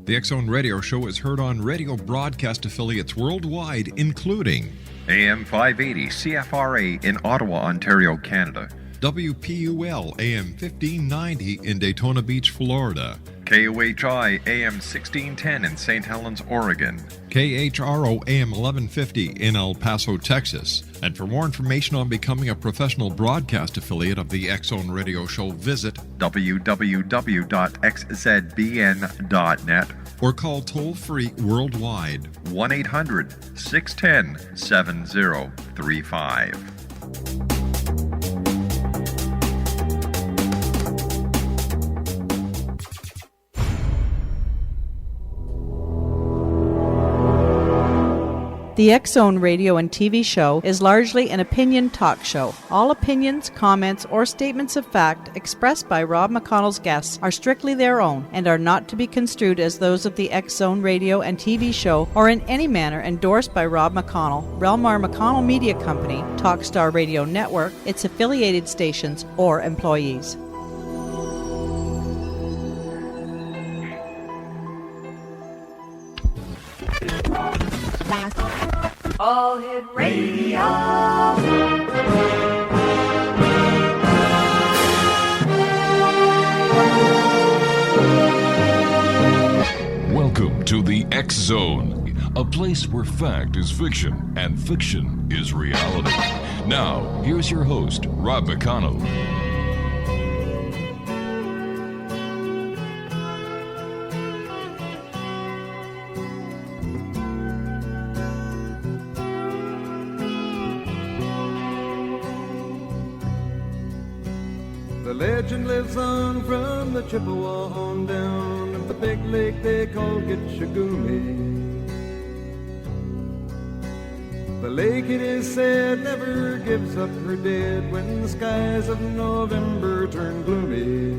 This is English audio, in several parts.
The X-Zone Radio Show is heard on radio broadcast affiliates worldwide, including AM 580 CFRA in Ottawa, Ontario, Canada. WPUL AM 1590 in Daytona Beach, Florida. KOHI AM 1610 in St. Helens, Oregon. KHRO AM 1150 in El Paso, Texas. And for more information on becoming a professional broadcast affiliate of the X-Zone Radio Show, visit www.xzbn.net or call toll-free worldwide 1-800-610-7035. The X-Zone radio and TV show is largely an opinion talk show. All opinions, comments, or statements of fact expressed by Rob McConnell's guests are strictly their own and are not to be construed as those of the X-Zone radio and TV show or in any manner endorsed by Rob McConnell, REL-MAR McConnell Media Company, Talkstar Radio Network, its affiliated stations, or employees. All Hit Radio. Welcome to the X-Zone, a place where fact is fiction and fiction is reality. Now, here's your host, Rob McConnell. The legend lives on from the Chippewa on down to the big lake they call Gitchagumi. The lake, it is said, never gives up her dead when the skies of November turn gloomy.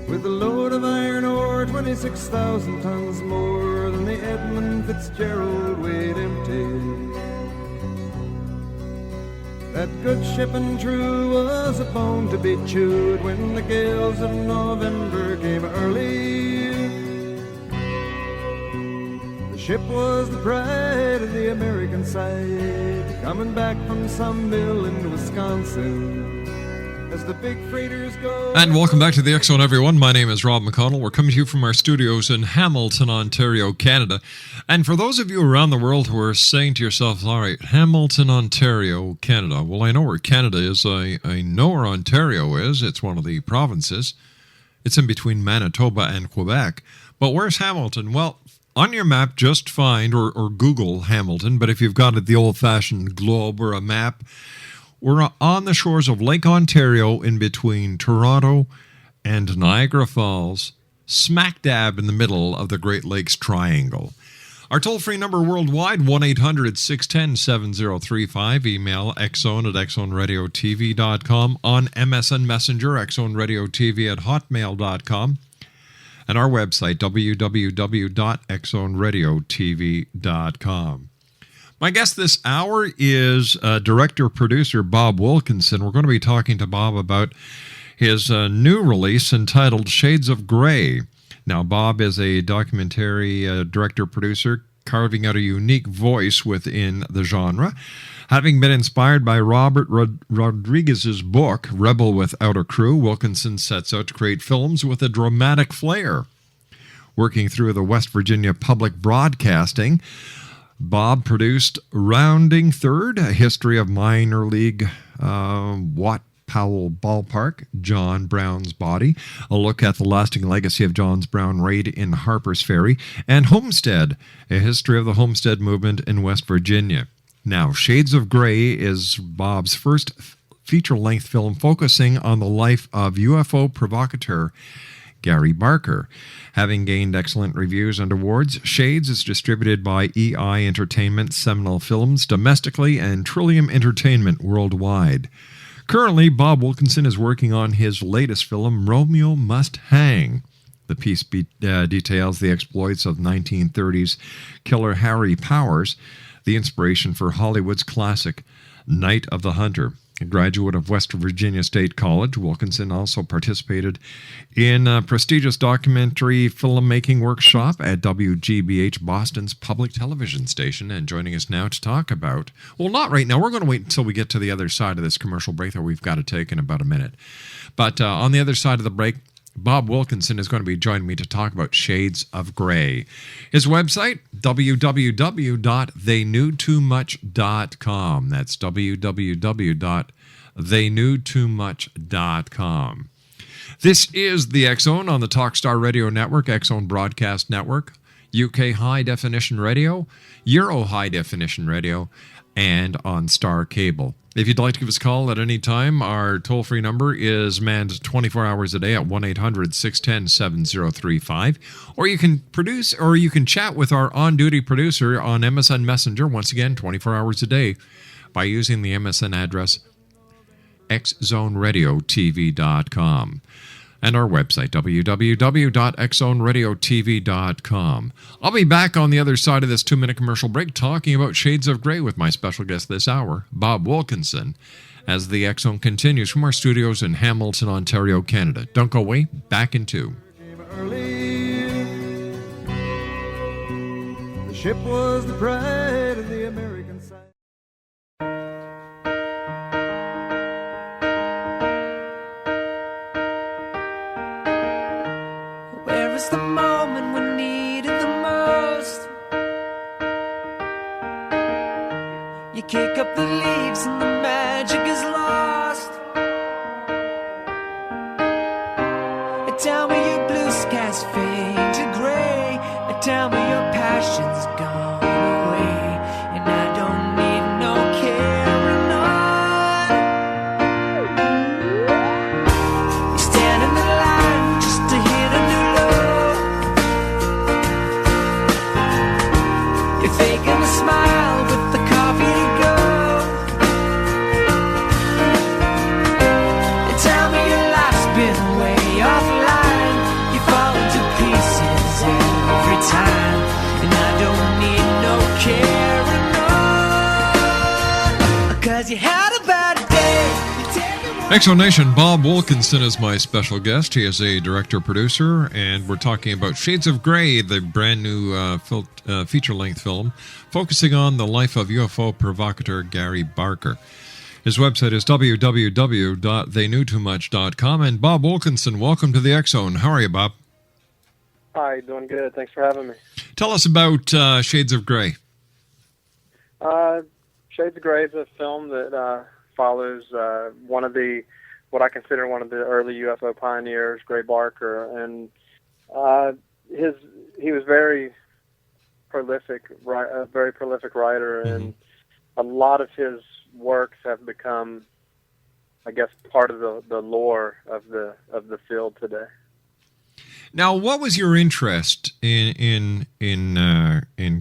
With a load of iron ore, 26,000 tons more than the Edmund Fitzgerald weighed empty. That good ship and true was a bone to be chewed when the gales of November came early. The ship was the pride of the American side, coming back from some mill in Wisconsin. As the big freighters go. And welcome back to the X-Zone, everyone. My name is Rob McConnell. We're coming to you from our studios in Hamilton, Ontario, Canada. And for those of you around the world who are saying to yourselves, all right, Hamilton, Ontario, Canada. Well, I know where Canada is. I know where Ontario is. It's one of the provinces. It's in between Manitoba and Quebec. But where's Hamilton? Well, on your map, just find or Google Hamilton. But if you've got the old-fashioned globe or a map, we're on the shores of Lake Ontario in between Toronto and Niagara Falls, smack dab in the middle of the Great Lakes Triangle. Our toll-free number worldwide, 1-800-610-7035. Email xzone@xzoneradiotv.com. On MSN Messenger, xzoneradiotv@hotmail.com. And our website, www.xzoneradiotv.com. My guest this hour is director-producer Bob Wilkinson. We're going to be talking to Bob about his new release entitled Shades of Grey. Now, Bob is a documentary director-producer carving out a unique voice within the genre. Having been inspired by Robert Rodriguez's book, Rebel Without a Crew, Wilkinson sets out to create films with a dramatic flair. Working through the West Virginia Public Broadcasting, Bob produced Rounding Third, a history of minor league Watt Powell Ballpark, John Brown's Body, a look at the lasting legacy of John Brown's raid in Harpers Ferry, and Homestead, a history of the homestead movement in West Virginia. Now, Shades of Grey is Bob's first feature-length film focusing on the life of UFO provocateur Gary Barker. Having gained excellent reviews and awards, Shades is distributed by EI Entertainment, Seminal Films domestically, and Trillain Entertainment worldwide. Currently, Bob Wilkinson is working on his latest film, Romeo Must Hang. The piece details the exploits of 1930s killer Harry Powers, the inspiration for Hollywood's classic Night of the Hunter. a graduate of West Virginia State College. Wilkinson also participated in a prestigious documentary filmmaking workshop at WGBH, Boston's public television station, and joining us now to talk about, well, not right now. We're going to wait until we get to the other side of this commercial break that we've got to take in about a minute. But on the other side of the break, Bob Wilkinson is going to be joining me to talk about Shades of Grey. His website, www.theyknewtoomuch.com. That's www.theyknewtoomuch.com. This is the X-Zone on the Talkstar Radio Network, X-Zone Broadcast Network, UK High Definition Radio, Euro High Definition Radio, and on Star Cable. If you'd like to give us a call at any time, our toll-free number is manned 24 hours a day at 1-800-610-7035. Or you can chat with our on-duty producer on MSN Messenger, once again, 24 hours a day, by using the MSN address xzoneradiotv.com. And our website, www.xzoneradiotv.com. I'll be back on the other side of this 2-minute commercial break talking about Shades of Grey with my special guest this hour, Bob Wilkinson, as the X-Zone continues from our studios in Hamilton, Ontario, Canada. Don't go away. Back in 2. The ship was the pride of the American side. Where is the moment we needed the most? You kick up the leaves and the magic is lost. Tell me your blue skies fade to gray. Tell me your passion's gone away. And I don't need no carrying on. You stand in the line just to hit a new low. You're faking a smile with the coffee to go. And tell me your life's been way offline. You fall into pieces every time. And I don't need no carrying on. 'Cause you had a bad day. You take it one- X-Zone Nation, Bob Wilkinson is my special guest. He is a director-producer, and we're talking about Shades of Grey, the brand new feature-length film focusing on the life of UFO provocateur Gary Barker. His website is www.theyknewtoomuch.com. And Bob Wilkinson, welcome to the X-Zone. How are you, Bob? Hi, doing good. Thanks for having me. Tell us about Shades of Grey. Shades of Grey is a film that follows what I consider one of the early UFO pioneers, Gray Barker, and he was very prolific, a very prolific writer, and a lot of his works have become, I guess, part of the lore of the field today. Now, what was your interest in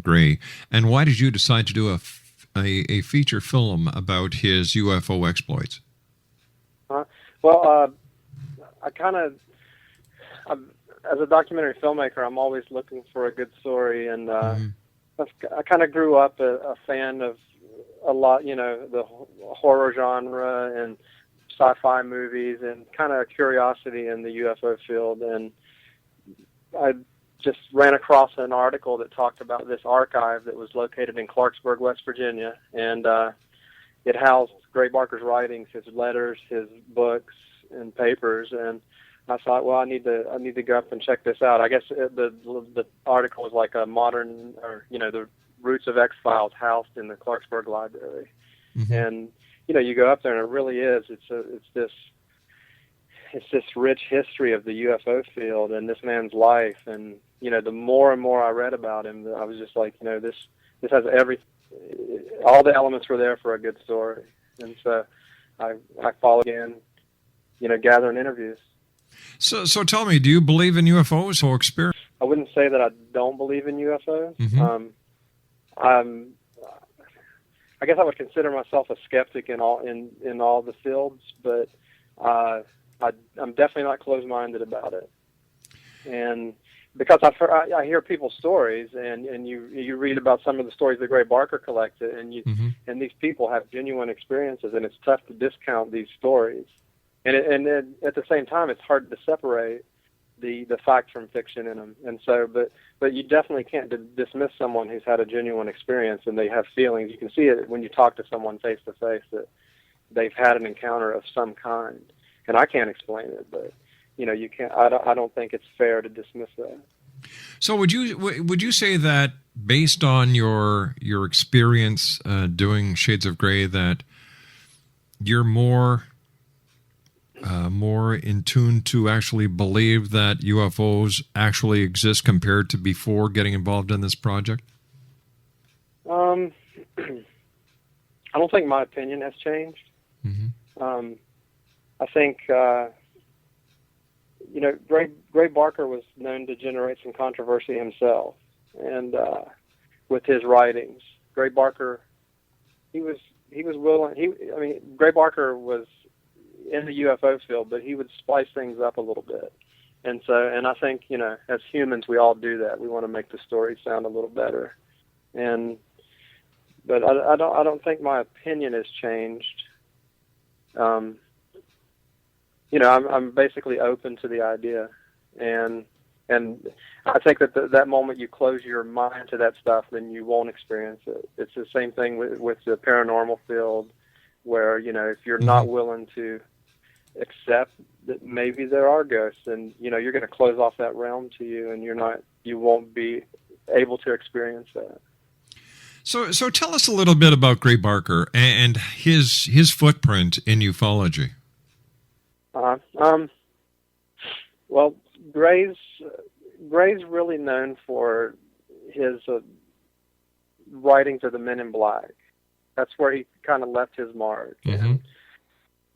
Grey, and why did you decide to do a feature film about his UFO exploits? As a documentary filmmaker, I'm always looking for a good story, and I kind of grew up a fan of a lot, the horror genre and sci-fi movies, and kind of curiosity in the UFO field. And I just ran across an article that talked about this archive that was located in Clarksburg, West Virginia, and it housed Gray Barker's writings, his letters, his books, and papers. And I thought, well, I need to go up and check this out. I guess the article was like a modern, or the roots of X-Files housed in the Clarksburg Library. Mm-hmm. And you go up there, and it really is. It's this rich history of the UFO field and this man's life. And the more and more I read about him, I was just like, this has all the elements were there for a good story. And so I followed in, gathering interviews. So tell me, do you believe in UFOs or experience? I wouldn't say that I don't believe in UFOs. Mm-hmm. I guess I would consider myself a skeptic in all the fields, but I'm definitely not closed-minded about it. And because I hear people's stories, and you read about some of the stories that Gray Barker collected, and these people have genuine experiences, and it's tough to discount these stories. And at the same time, it's hard to separate the fact from fiction in them. And so, but you definitely can't dismiss someone who's had a genuine experience and they have feelings. You can see it when you talk to someone face to face that they've had an encounter of some kind. And I can't explain it, but you can't. I don't think it's fair to dismiss that. So would you say that based on your experience doing Shades of Grey that you're more in tune to actually believe that UFOs actually exist compared to before getting involved in this project? I don't think my opinion has changed. I think Gray Barker was known to generate some controversy himself, and with his writings, Gray Barker, he was willing. Gray Barker was in the UFO field, but he would spice things up a little bit. And I think, as humans, we all do that. We want to make the story sound a little better. But I don't think my opinion has changed. I'm basically open to the idea. And I think that moment you close your mind to that stuff, then you won't experience it. It's the same thing with the paranormal field, where, if you're not willing to accept that maybe there are ghosts, and you're going to close off that realm to you, and you won't be able to experience that. So tell us a little bit about Gray Barker and his footprint in ufology. Well, Gray's really known for his writings of the Men in Black. That's where he kind of left his mark. And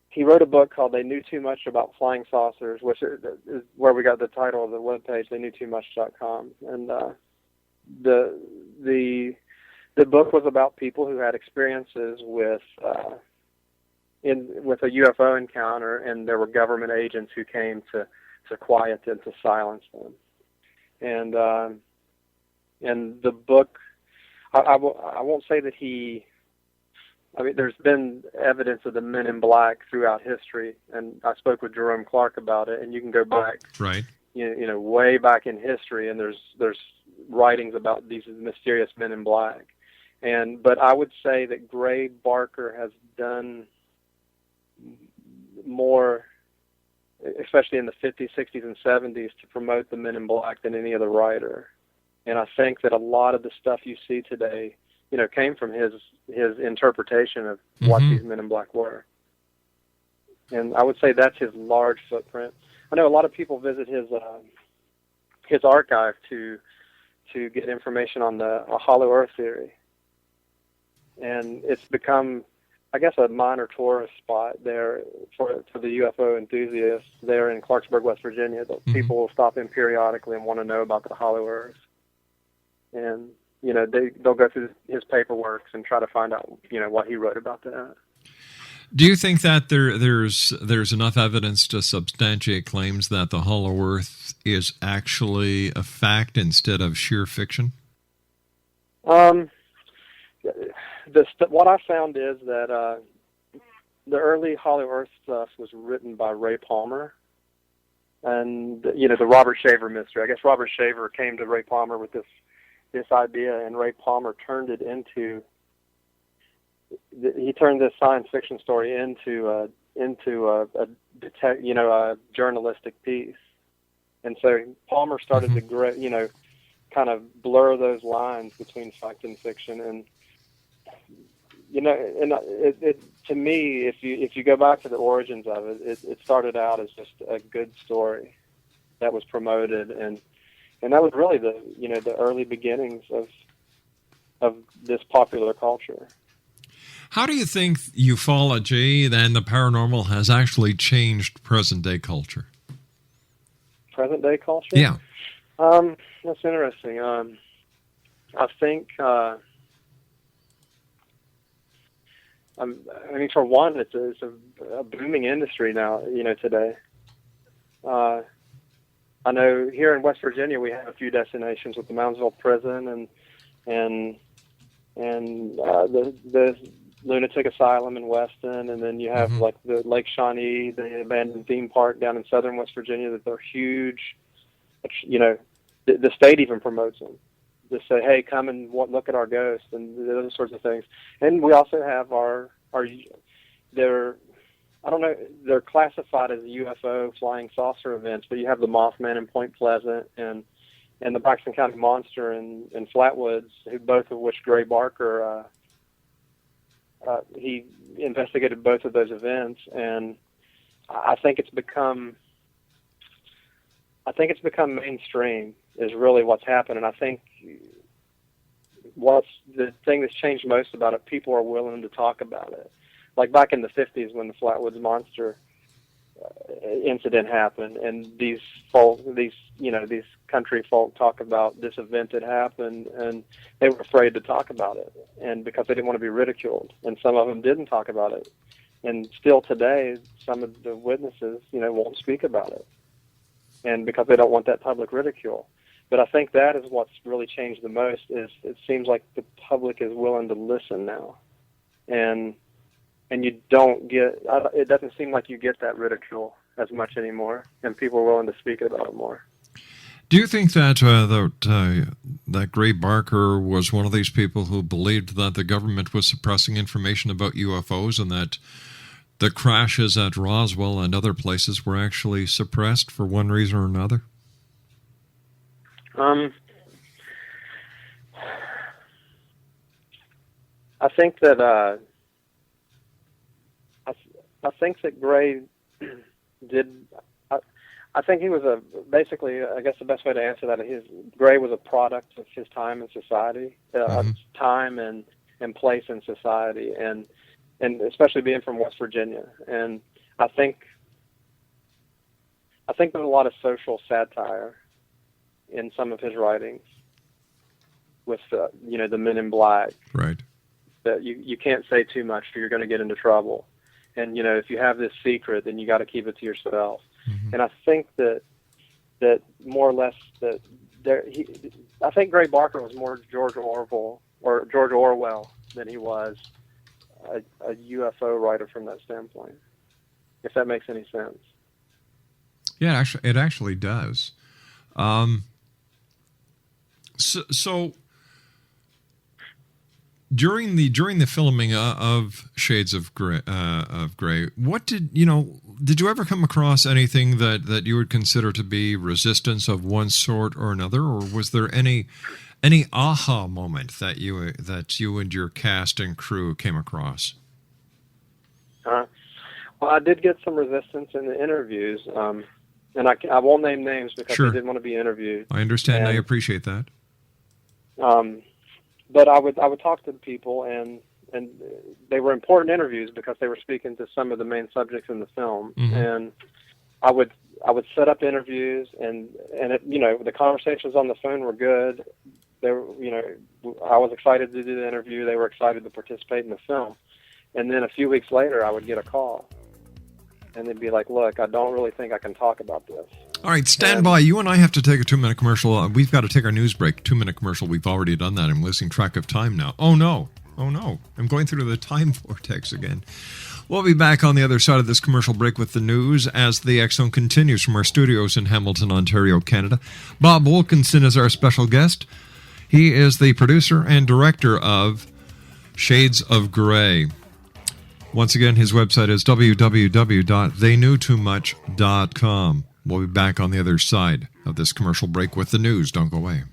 he wrote a book called "They Knew Too Much About Flying Saucers," which is where we got the title of the webpage, theyknewtoomuch.com. And the book was about people who had experiences with a UFO encounter, and there were government agents who came to quiet them, to silence them. And the book, I won't say that there's been evidence of the Men in Black throughout history, and I spoke with Jerome Clark about it, and you can go back, right, way back in history, and there's writings about these mysterious Men in Black. But I would say that Gray Barker has done more, especially in the 50s, 60s, and 70s, to promote the Men in Black than any other writer. And I think that a lot of the stuff you see today, came from his interpretation of what these Men in Black were. And I would say that's his large footprint. I know a lot of people visit his archive to get information on the Hollow Earth theory. And it's become, I guess, a minor tourist spot there for the UFO enthusiasts there in Clarksburg, West Virginia. People will stop in periodically and want to know about the Hollow Earth. And, they'll go through his paperwork and try to find out, what he wrote about that. Do you think that there's enough evidence to substantiate claims that the Hollow Earth is actually a fact instead of sheer fiction? What I found is that the early Hollow Earth stuff was written by Ray Palmer, and the Robert Shaver mystery. I guess Robert Shaver came to Ray Palmer with this idea, and Ray Palmer turned it into. He turned this science fiction story into a journalistic piece, and so Palmer started to kind of blur those lines between fact and fiction, and. To me, if you go back to the origins of it, it started out as just a good story that was promoted, and that was really the early beginnings of this popular culture. How do you think ufology and the paranormal has actually changed present day culture? Present day culture? Yeah. That's interesting. I think. For one, it's a booming industry now, today. I know here in West Virginia we have a few destinations with the Moundsville Prison and the Lunatic Asylum in Weston, and then you have like the Lake Shawnee, the abandoned theme park down in southern West Virginia. That they're huge. You know, the state even promotes them. Just say, hey, come and look at our ghosts and those sorts of things. And we also have they're classified as UFO flying saucer events, but you have the Mothman in Point Pleasant and the Braxton County Monster in Flatwoods, both of which Gray Barker, he investigated both of those events, and I think it's become mainstream is really what's happened, and I think what's the thing that's changed most about it, people are willing to talk about it. Like back in the 50s when the Flatwoods Monster incident happened, and these country folk talk about this event that happened, and they were afraid to talk about it, and because they didn't want to be ridiculed, and some of them didn't talk about it, and still today some of the witnesses won't speak about it, and because they don't want that public ridicule. But I think that is what's really changed the most. Is it seems like the public is willing to listen now, and you don't get. It doesn't seem like you get that ridicule as much anymore, and people are willing to speak about it more. Do you think that that Gray Barker was one of these people who believed that the government was suppressing information about UFOs, and that the crashes at Roswell and other places were actually suppressed for one reason or another? I think that I think that Gray did. I think he was basically. I guess the best way to answer that is Gray was a product of his time in society, time and place in society, and especially being from West Virginia. And I think there's a lot of social satire in some of his writings with the Men in Black. Right. That you can't say too much or you're going to get into trouble. And, if you have this secret, then you got to keep it to yourself. Mm-hmm. And I think that more or less I think Gray Barker was more George Orwell than he was a UFO writer from that standpoint, if that makes any sense. Yeah, it actually does. So during the filming of Shades of Grey, what did you ever come across anything that you would consider to be resistance of one sort or another, or was there any aha moment that you and your cast and crew came across? Well, I did get some resistance in the interviews, and I won't name names because Sure. they didn't want to be interviewed. I understand. I appreciate that. But I would talk to the people, and they were important interviews because they were speaking to some of the main subjects in the film. Mm-hmm. And I would set up interviews, and the conversations on the phone were good. I was excited to do the interview. They were excited to participate in the film. And then a few weeks later, I would get a call, and they'd be like, "Look, I don't really think I can talk about this." All right, stand by. You and I have to take a 2-minute commercial. We've got to take our news break. 2-minute commercial. We've already done that. I'm losing track of time now. Oh, no. I'm going through the time vortex again. We'll be back on the other side of this commercial break with the news as the X Zone continues from our studios in Hamilton, Ontario, Canada. Bob Wilkinson is our special guest. He is the producer and director of Shades of Grey. Once again, his website is www.theyknewtoomuch.com. We'll be back on the other side of this commercial break with the news. Don't go away.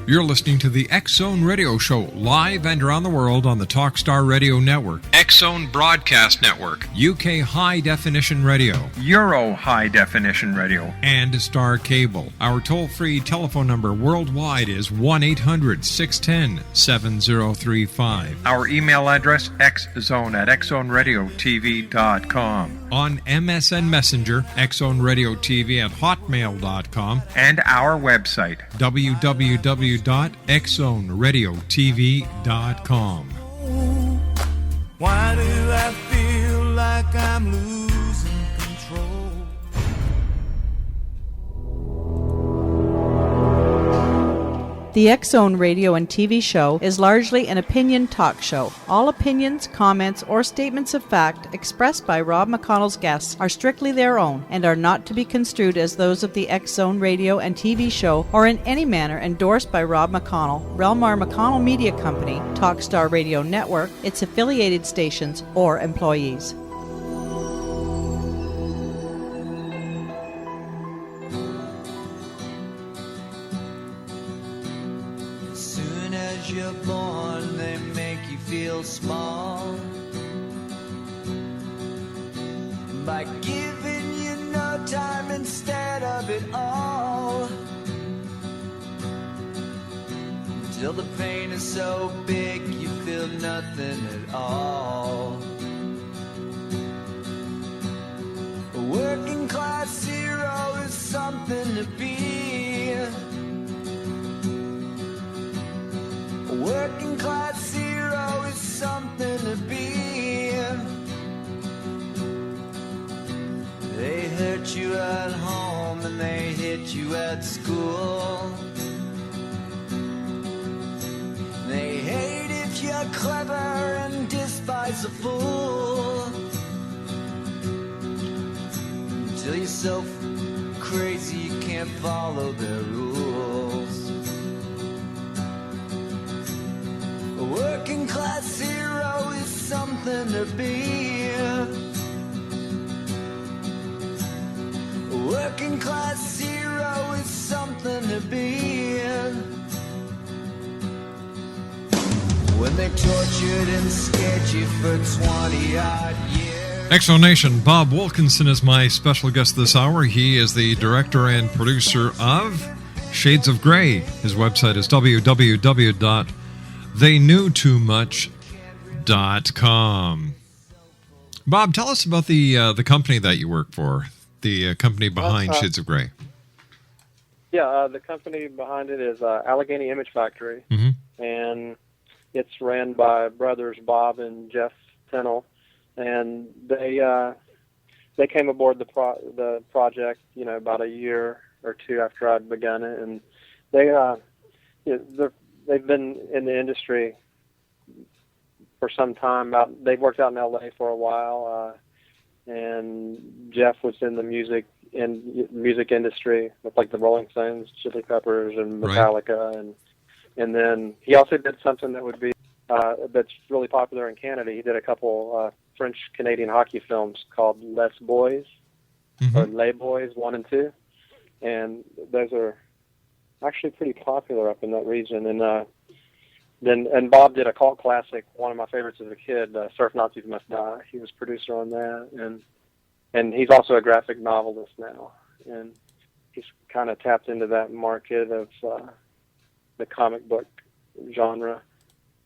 You're listening to the X Zone Radio Show, live and around the world on the Talkstar Radio Network. X X-Zone Broadcast Network, UK High Definition Radio, Euro High Definition Radio, and Star Cable. Our toll-free telephone number worldwide is 1-800-610-7035. Our email address, xzone@xzoneradiotv.com. On MSN Messenger, xzoneradiotv@hotmail.com, And our website, www.xzoneradiotv.com. Why do I feel like I'm losing control? The X-Zone radio and TV show is largely an opinion talk show. All opinions, comments, or statements of fact expressed by Rob McConnell's guests are strictly their own and are not to be construed as those of the X-Zone radio and TV show or in any manner endorsed by Rob McConnell, REL-MAR McConnell Media Company, Talkstar Radio Network, its affiliated stations, or employees. You're born, they make you feel small by giving you no time instead of it all, till the pain is so big you feel nothing at all. A working class hero is something to be. A working class hero is something to be. They hurt you at home and they hit you at school. They hate if you're clever and despise a fool. Until you're so crazy you can't follow their rules. A working class hero is something to be. A working class hero is something to be. When they tortured and scared you for 20-odd years. X-Zone Nation, Bob Wilkinson is my special guest this hour. He is the director and producer of Shades of Grey. His website is www.theyknewtoomuch.com. Bob, tell us about the company that you work for, the company behind Shades of Grey. Yeah, the company behind it is Allegheny Image Factory, and it's ran by brothers Bob and Jeff Tennell, and they came aboard the project, about a year or two after I'd begun it, and they've been in the industry for some time. They've worked out in L.A. for a while, and Jeff was in the music industry with like the Rolling Stones, Chili Peppers, and Metallica, right. and then he also did something that would be that's really popular in Canada. He did a couple French-Canadian hockey films called Les Boys, or Les Boys 1 and 2, and those are actually pretty popular up in that region. And then Bob did a cult classic, one of my favorites as a kid, Surf Nazis Must Die. He was producer on that, and he's also a graphic novelist now, and he's kind of tapped into that market of the comic book genre,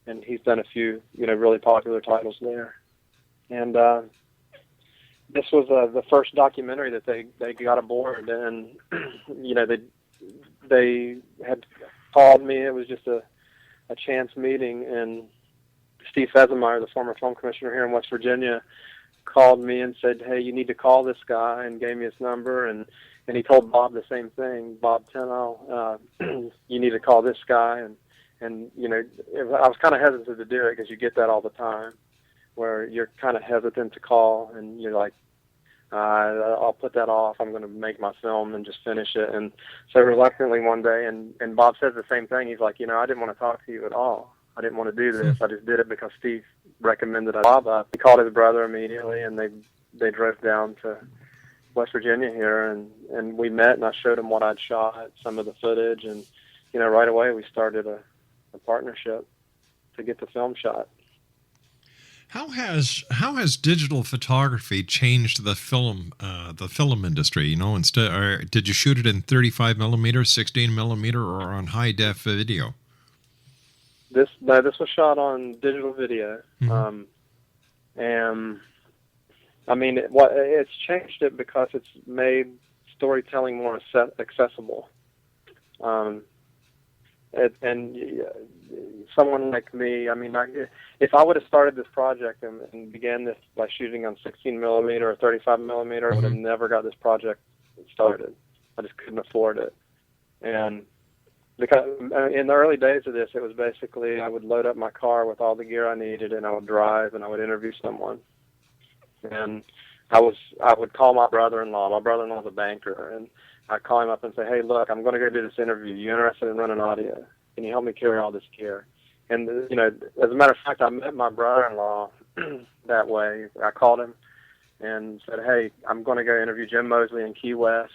and he's done a few really popular titles there. And this was the first documentary that they got aboard, and they had called me. It was just a chance meeting, and Steve Fezemeyer, the former film commissioner here in West Virginia, called me and said, "Hey, you need to call this guy," and gave me his number, and he told Bob the same thing, Bob Tennell, you need to call this guy, and I was kind of hesitant to do it because you get that all the time, where you're kind of hesitant to call, and you're like, I'll put that off. I'm going to make my film and just finish it. And so reluctantly one day, and Bob says the same thing. He's like, I didn't want to talk to you at all. I didn't want to do this. I just did it because Steve recommended Bob up. He called his brother immediately, and they drove down to West Virginia here, and we met, and I showed him what I'd shot, some of the footage, and right away we started a partnership to get the film shot. How has digital photography changed the film industry? You know, did you shoot it in 35 millimeter, 16 millimeter, or on high def video? This was shot on digital video, and I mean, it's changed it because it's made storytelling more accessible. Someone like me, I mean, if I would have started this project and began this by shooting on 16 millimeter or 35 millimeter, I would have never got this project started. I just couldn't afford it. And because in the early days of this, it was basically I would load up my car with all the gear I needed, and I would drive and I would interview someone. And I would call my brother-in-law. My brother-in-law's a banker, and I'd call him up and say, "Hey, look, I'm going to go do this interview. You interested in running audio? Can you help me carry all this gear?" And, you know, as a matter of fact, I met my brother-in-law that way. I called him and said, "Hey, I'm going to go interview Jim Mosley in Key West.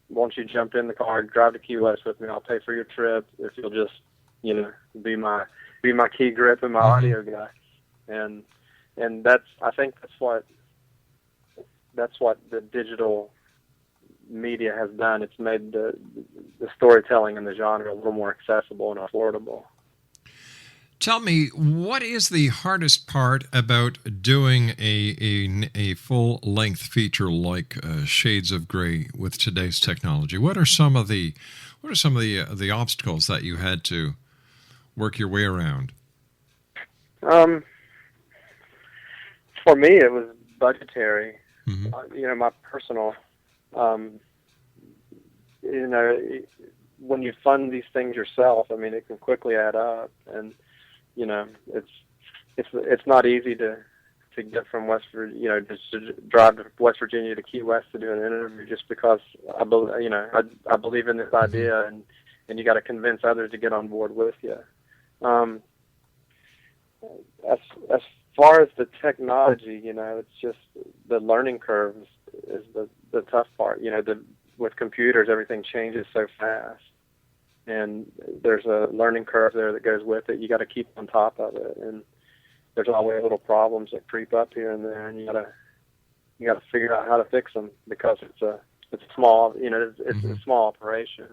Won't you jump in the car and drive to Key West with me? I'll pay for your trip if you'll just, you know, be my key grip and my audio guy." And I think that's what the digital media has done. It's made the storytelling in the genre a little more accessible and affordable. Tell me, what is the hardest part about doing a full-length feature like Shades of Grey with today's technology? What are some of the obstacles that you had to work your way around? For me, it was budgetary. You know, my personal. You know, when you fund these things yourself, I mean, it can quickly add up, and you know, it's not easy to get from just to drive to West Virginia to Key West to do an interview just because I believe in this idea, and you got to convince others to get on board with you. As far as the technology, you know, it's just the learning curve is the tough part. You know, with computers, everything changes so fast, and there's a learning curve there that goes with it. You got to keep on top of it, and there's always little problems that creep up here and there, and you got to figure out how to fix them because it's a small, you know, it's a small operation,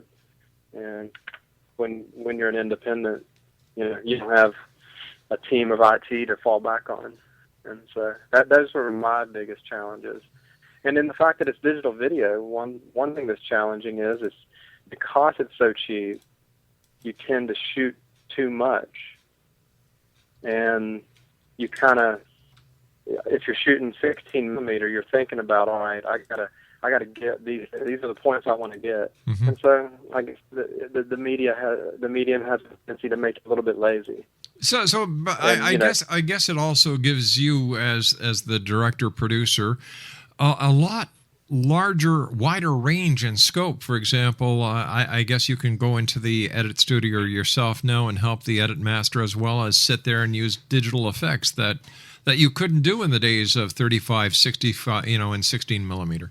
and when you're an independent, you know, you don't have a team of IT to fall back on, and so those were my biggest challenges. And in the fact that it's digital video, one thing that's challenging is because it's so cheap, you tend to shoot too much, and you kind of, if you're shooting 16 millimeter, you're thinking about, all right, I gotta get these are the points I want to get, and so I guess the medium has a tendency to make it a little bit lazy. So I guess it also gives you as the director producer a lot larger, wider range and scope. For example, I guess you can go into the edit studio yourself now and help the edit master, as well as sit there and use digital effects that you couldn't do in the days of 35, 65, you know, and 16 millimeter.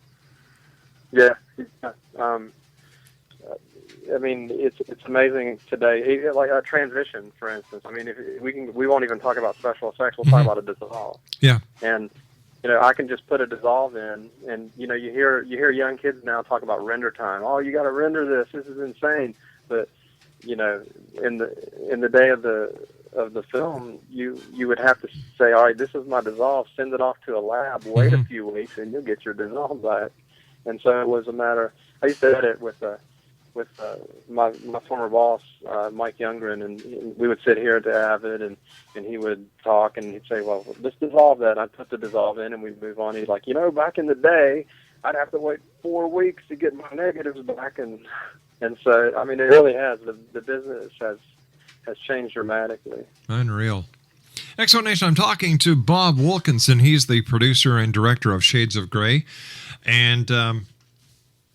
Yeah. I mean, it's amazing today. Like a transition, for instance. I mean, we won't even talk about special effects. We'll talk about a dissolve. Yeah. And you know, I can just put a dissolve in, and you know, you hear young kids now talk about render time. Oh, you got to render this. This is insane. But you know, in the day of the film, you would have to say, all right, this is my dissolve. Send it off to a lab. Wait a few weeks, and you'll get your dissolve back. And so it was a matter. I used to edit with my former boss, Mike Youngren, and we would sit here at the Avid, and he would talk, and he'd say, well, let's dissolve that. I'd put the dissolve in, and we'd move on. He's like, you know, back in the day, I'd have to wait 4 weeks to get my negatives back, and so, I mean, it really has. The business has changed dramatically. Unreal. X-Zone Nation, I'm talking to Bob Wilkinson. He's the producer and director of Shades of Grey, and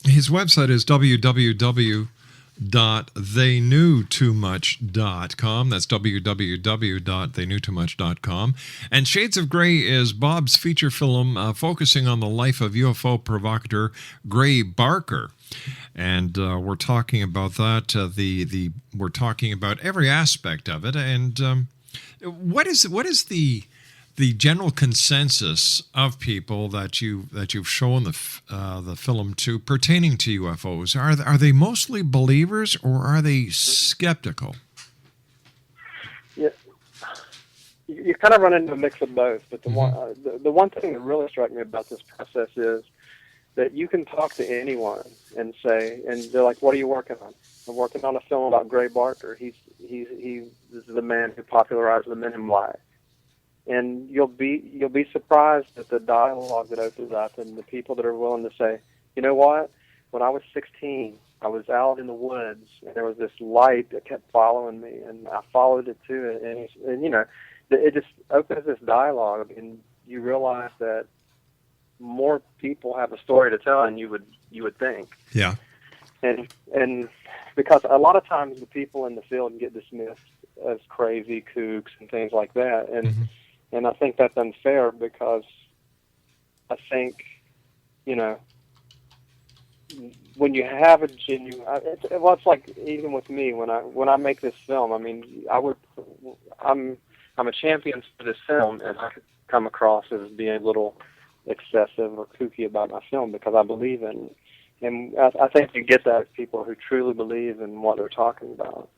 his website is www.theyknewtoomuch.com. That's www.theyknewtoomuch.com. And Shades of Grey is Bob's feature film focusing on the life of UFO provocateur Gray Barker. And we're talking about that. We're talking about every aspect of it. And what is the the general consensus of people that you've shown the film to pertaining to UFOs? Are they mostly believers or are they skeptical? Yeah, you kind of run into a mix of both. But the one thing that really struck me about this process is that you can talk to anyone and say, and they're like, "What are you working on?" I'm working on a film about Gray Barker. He's the man who popularized the Men in Black. And you'll be surprised at the dialogue that opens up and the people that are willing to say, "You know what? When I was 16, I was out in the woods and there was this light that kept following me, and I followed it too." And you know, it just opens this dialogue, and you realize that more people have a story to tell than you would think. Yeah. And because a lot of times the people in the field get dismissed as crazy kooks and things like that, and I think that's unfair, because I think, you know, when you have a genuine, it's like even with me when I make this film. I mean, I'm a champion for this film, and I could come across as being a little excessive or kooky about my film because I believe in it. And I think you get that with people who truly believe in what they're talking about.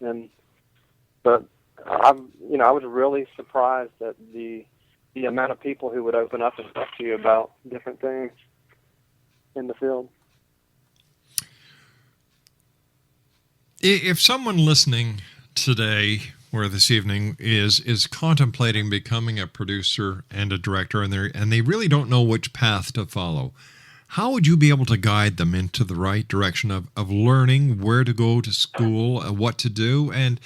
But I was really surprised at the amount of people who would open up and talk to you about different things in the field. If someone listening today or this evening is contemplating becoming a producer and a director, and they really don't know which path to follow, how would you be able to guide them into the right direction of learning where to go to school, what to do, and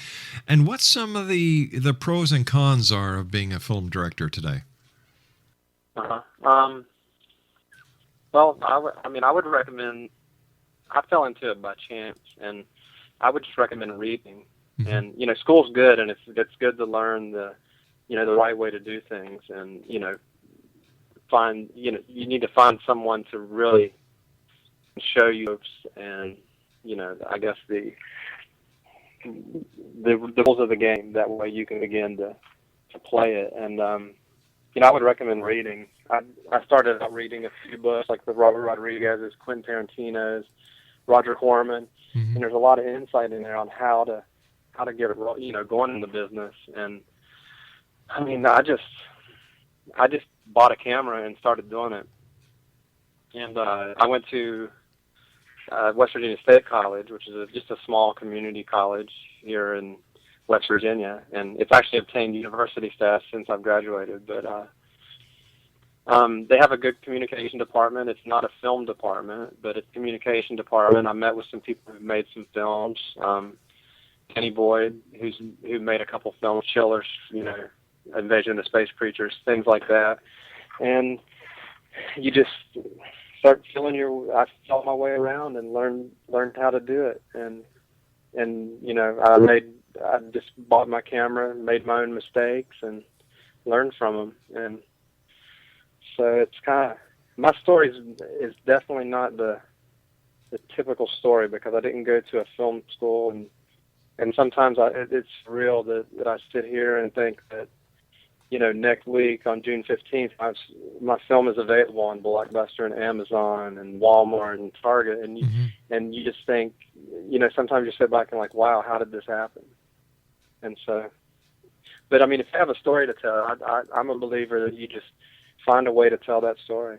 what some of the pros and cons are of being a film director today? Well, I would recommend. I fell into it by chance, and I would just recommend reading. Mm-hmm. And you know, school's good, and it's good to learn the right way to do things, and you need to find someone to really show you, and I guess the rules of the game. That way you can begin to play it. And I would recommend reading. I started out reading a few books like the Robert Rodriguez's, Quentin Tarantino's, Roger Corman, and there's a lot of insight in there on how to get going in the business. And I mean, I just bought a camera and started doing it. And I went to West Virginia State College, which is just a small community college here in West Virginia, and it's actually obtained university status since I've graduated. But they have a good communication department. It's not a film department, but it's a communication department. I met with some people who've made some films. Kenny Boyd, who made a couple films, Chillers, Invasion of the Space Creatures, things like that. And you just start I felt my way around and learned how to do it. And I just bought my camera, made my own mistakes, and learned from them. And so it's my story is definitely not the typical story, because I didn't go to a film school, and sometimes it's real that I sit here and think that, next week on June 15th, my film is available on Blockbuster and Amazon and Walmart and Target, and you just think, sometimes you sit back and like, wow, how did this happen? And so, but I mean, if you have a story to tell, I'm a believer that you just find a way to tell that story.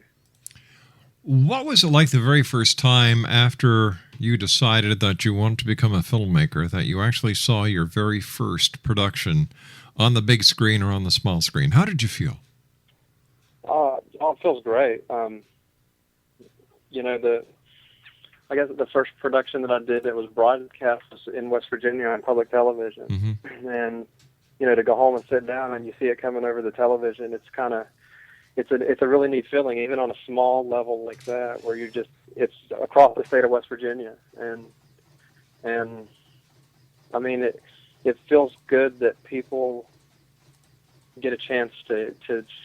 What was it like the very first time after you decided that you wanted to become a filmmaker, that you actually saw your very first production on the big screen or on the small screen? How did you feel? It feels great. I guess the first production that I did that was broadcast was in West Virginia on public television. Mm-hmm. And, to go home and sit down and you see it coming over the television, it's a really neat feeling, even on a small level like that, where it's across the state of West Virginia. And I mean, it feels good that people get a chance to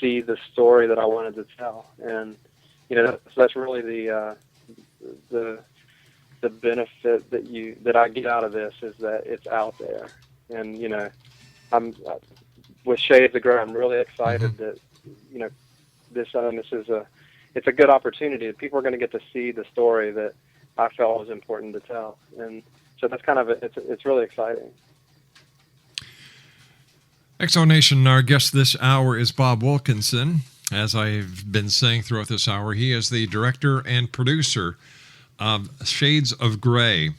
see the story that I wanted to tell. And, that's really the benefit that I get out of this, is that it's out there. And, I'm with Shades of Grey, I'm really excited it's a good opportunity. People are going to get to see the story that I felt was important to tell, and so that's kind of it's really exciting. Exo Nation, our guest this hour is Bob Wilkinson. As I've been saying throughout this hour, he is the director and producer of Shades of Grey.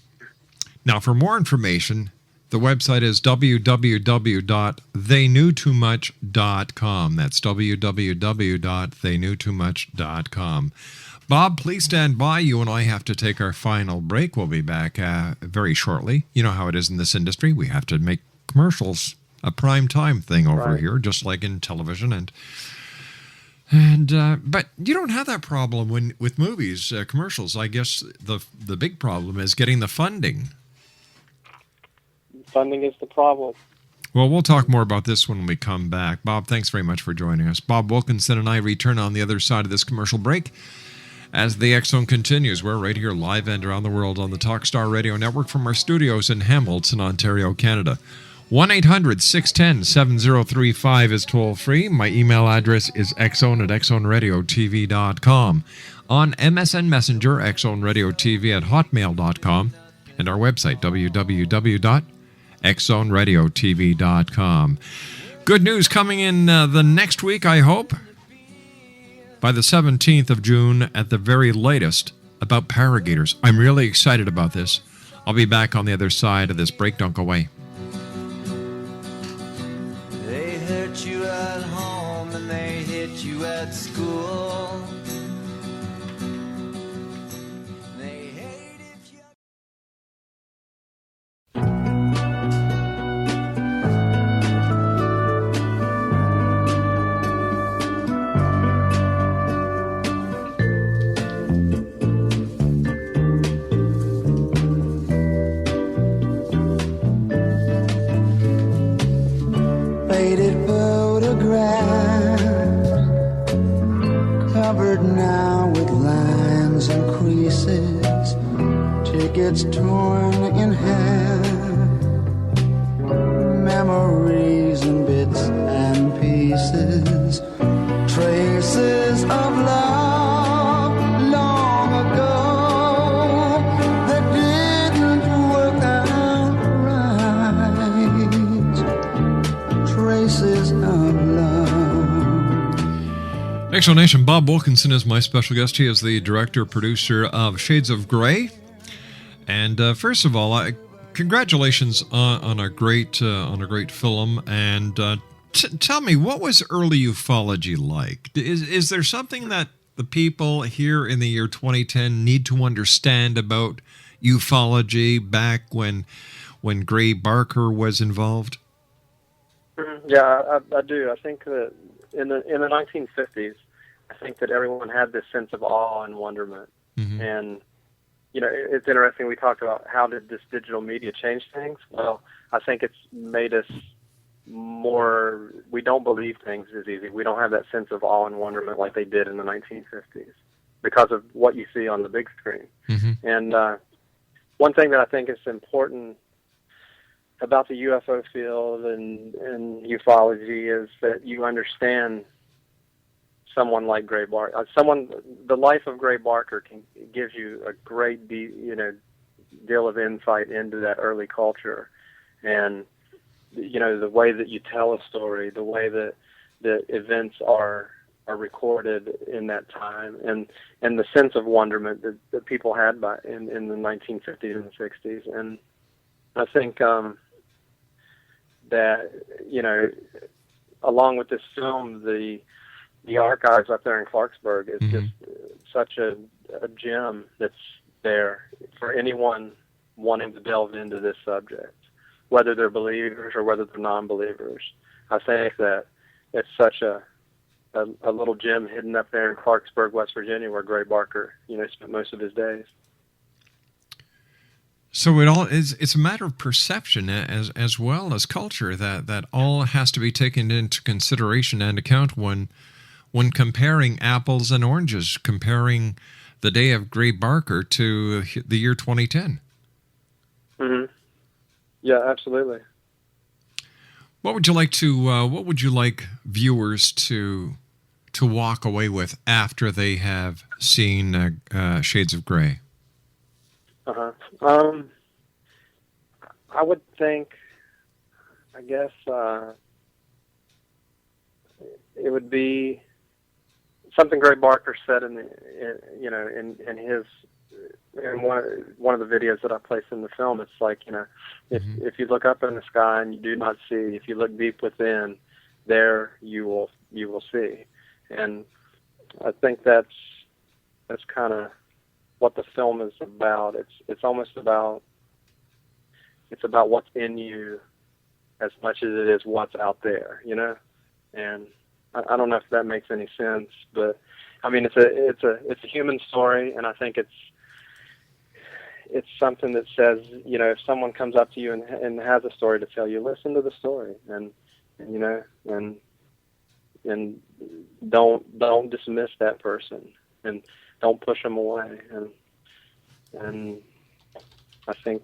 Now, for more information, the website is www.theyknewtoomuch.com. That's www.theyknewtoomuch.com. Bob, please stand by. You and I have to take our final break. We'll be back very shortly. You know how it is in this industry. We have to make commercials a prime time thing over here, just like in television. But you don't have that problem with movies, commercials. I guess the big problem is getting the funding. Funding is the problem. Well, we'll talk more about this when we come back. Bob, thanks very much for joining us. Bob Wilkinson and I return on the other side of this commercial break as the X Zone continues. We're right here live and around the world on the Talkstar Radio Network from our studios in Hamilton, Ontario, Canada. 1-800-610-7035 is toll-free. My email address is xzone@xzoneradiotv.com. On MSN Messenger, xzoneradiotv@hotmail.com. And our website, www.xzoneradiotv.com. Good news coming in the next week, I hope, by the 17th of June at the very latest, about paragators. I'm really excited about this. I'll be back on the other side of this break. Don't go away. They hurt you at home and they hit you at school. They hate if you... Faded photographs covered now with lines and creases, tickets torn in half, memories in bits and pieces, traces of love long ago that didn't work out right. Traces of love. Explanation, Bob Wilkinson is my special guest. He is the director-producer of Shades of Grey. And first of all, congratulations on a great film. And tell me, what was early ufology like? Is there something that the people here in the year 2010 need to understand about ufology back when Gray Barker was involved? Yeah, I do. I think that in the 1950s, I think that everyone had this sense of awe and wonderment. Mm-hmm. And, it's interesting. We talked about how did this digital media change things. Well, I think it's made us more, we don't believe things as easy. We don't have that sense of awe and wonderment like they did in the 1950s because of what you see on the big screen. Mm-hmm. And one thing that I think is important about the UFO field and ufology is that you understand someone like Gray Barker. The life of Gray Barker gives you a great deal of insight into that early culture, and the way that you tell a story, the way that the events are recorded in that time, and the sense of wonderment that people had in the 1950s and 60s. And I think that along with this film, the archives up there in Clarksburg is just such a gem that's there for anyone wanting to delve into this subject, whether they're believers or whether they're non-believers. I think that it's such a little gem hidden up there in Clarksburg, West Virginia, where Gray Barker, spent most of his days. So it's a matter of perception as well as culture that all has to be taken into consideration and account when comparing apples and oranges, comparing the day of Gray Barker to the year 2010. Mm-hmm. Yeah, absolutely. What would you like viewers to to walk away with after they have seen Shades of Grey? I would think, I guess, it would be something Gray Barker said in one of the videos that I placed in the film. It's like, if you look up in the sky and you do not see, if you look deep within, there you will see. And I think that's kind of what the film is about. It's almost about what's in you as much as it is what's out there, And I don't know if that makes any sense, but I mean it's a human story, and I think it's something that says, if someone comes up to you and has a story to tell you, listen to the story, and don't dismiss that person, and don't push them away, and I think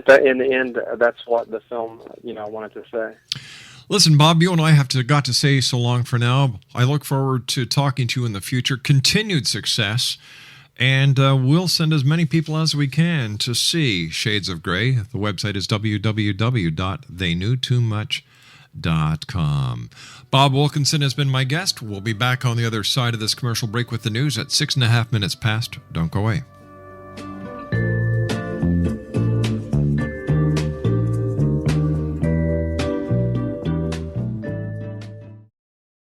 that in the end, that's what the film, wanted to say. Listen, Bob, you and I got to say so long for now. I look forward to talking to you in the future. Continued success, and we'll send as many people as we can to see Shades of Grey. The website is www.theyknewtoomuch.com. Bob Wilkinson has been my guest. We'll be back on the other side of this commercial break with the news at 6.5 minutes past. Don't go away.